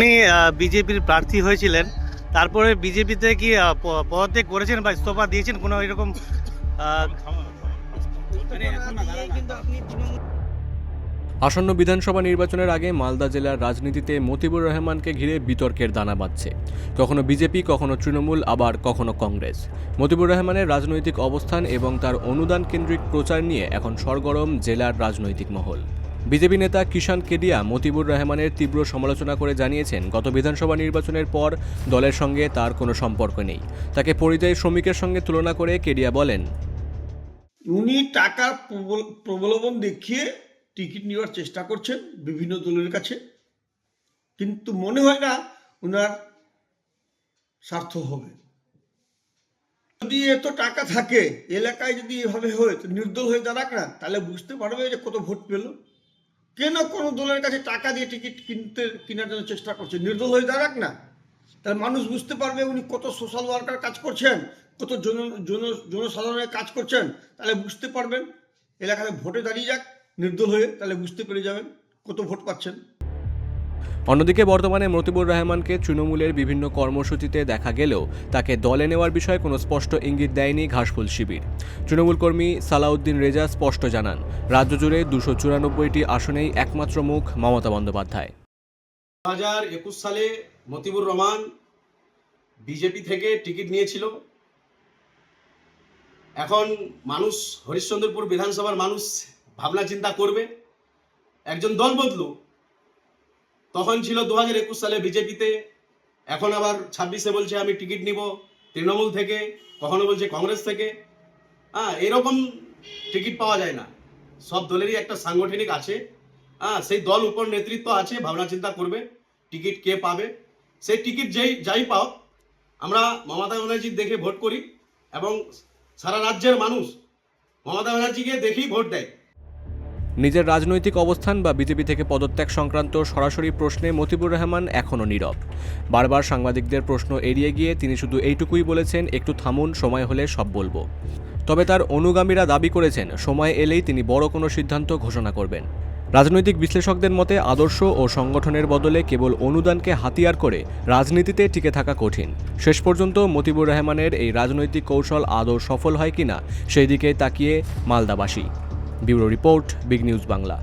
আপনি বিজেপির প্রার্থী হয়েছিলেন, তারপরে বিজেপিতে কি পদত্যাগ করেছেন বা ইস্তফা দিয়েছেন কোনো এরকম? আসন্ন বিধানসভা নির্বাচনের আগে মালদা জেলার রাজনীতিতে মতিবুর রহমানকে ঘিরে বিতর্কের দানা বাঁধছে। কখনো বিজেপি, কখনো তৃণমূল, আবার কখনো কংগ্রেস। মতিবুর রহমানের রাজনৈতিক অবস্থান এবং তার অনুদান কেন্দ্রিক প্রচার নিয়ে এখন সরগরম জেলার রাজনৈতিক মহল। বিজেপি নেতা কিষাণ কেডিয়া মতিবুর রহমানের তীব্র সমালোচনা করে জানিয়েছেন, গত বিধানসভা নির্বাচনের পর দলের সঙ্গে তার কোনো সম্পর্ক নেই। তাকে পরিযায়ী শ্রমিকের সঙ্গে তুলনা করে কেডিয়া বলেন, উনি টাকার প্রলোভন দেখিয়ে টিকিট নেওয়ার চেষ্টা করছেন বিভিন্ন দলের কাছে, কিন্তু মনে হয় না ওনার স্বার্থ হবে। যদি এত টাকা থাকে এলাকায়, যদি এভাবে হয় তো নির্দল হয়ে দাঁড়াক না, তাহলে বুঝতে পারবে যে কত ভোট পেল। কেন কোনো দলের কাছে টাকা দিয়ে টিকিট কেনার জন্য চেষ্টা করছে? নির্দল হয়ে দাঁড়াক না, তাহলে মানুষ বুঝতে পারবে উনি কত সোশ্যাল ওয়ার্কার কাজ করছেন, কত জনসাধারণের কাজ করছেন। তাহলে বুঝতে পারবেন, এলাকায় ভোটে দাঁড়িয়ে যাক নির্দল হয়ে, তাহলে বুঝতে পেরে যাবেন কত ভোট পাচ্ছেন। অন্যদিকে বর্তমানে মতিবুর রহমানকে তৃণমূলের বিভিন্ন কর্মসূচিতে দেখা গেলেও তাকে দলে নেওয়ার বিষয়ে কোনো স্পষ্ট ইঙ্গিত দেয়নি ঘাসফুল শিবির। তৃণমূল কর্মী সালাউদ্দিন রেজা স্পষ্ট জানান, রাজ্য জুড়ে 294টি আসনেই একমাত্র মুখ মমতা বন্দ্যোপাধ্যায়। 2021 সালে মতিবুর রহমান বিজেপি থেকে টিকিট নিয়েছিল। এখন মানুষ, হরিশ্চন্দ্রপুর বিধানসভার মানুষ ভাবনা চিন্তা করবে। একজন দল বদলু, তখন ছিল 2021 সালে বিজেপিতে, এখন আবার 26-এ বলছে আমি টিকিট নিব তৃণমূল থেকে, কখনো বলছে কংগ্রেস থেকে। এরকম টিকিট পাওয়া যায় না। সব দলেরই একটা সাংগঠনিক আছে, সেই দল উপর নেতৃত্ব আছে, ভাবনা চিন্তা করবে টিকিট কে পাবে। সেই টিকিট যাই পাও, আমরা মমতা ব্যানার্জি দেখে ভোট করি এবং সারা রাজ্যের মানুষ মমতা ব্যানার্জিকে দেখেই ভোট দেয়। নিজের রাজনৈতিক অবস্থান বা বিজেপি থেকে পদত্যাগ সংক্রান্ত সরাসরি প্রশ্নে মতিবুর রহমান এখনও নীরব। বারবার সাংবাদিকদের প্রশ্ন এড়িয়ে গিয়ে তিনি শুধু এইটুকুই বলেছেন, একটু থামুন, সময় হলে সব বলবো। তবে তার অনুগামীরা দাবি করেছেন, সময় এলেই তিনি বড় কোনো সিদ্ধান্ত ঘোষণা করবেন। রাজনৈতিক বিশ্লেষকদের মতে আদর্শ ও সংগঠনের বদলে কেবল অনুদানকে হাতিয়ার করে রাজনীতিতে টিকে থাকা কঠিন। শেষ পর্যন্ত মতিবুর রহমানের এই রাজনৈতিক কৌশল আদৌ সফল হয় কিনা সেই দিকে তাকিয়ে মালদাবাসী। Bureau report, big news Bangla.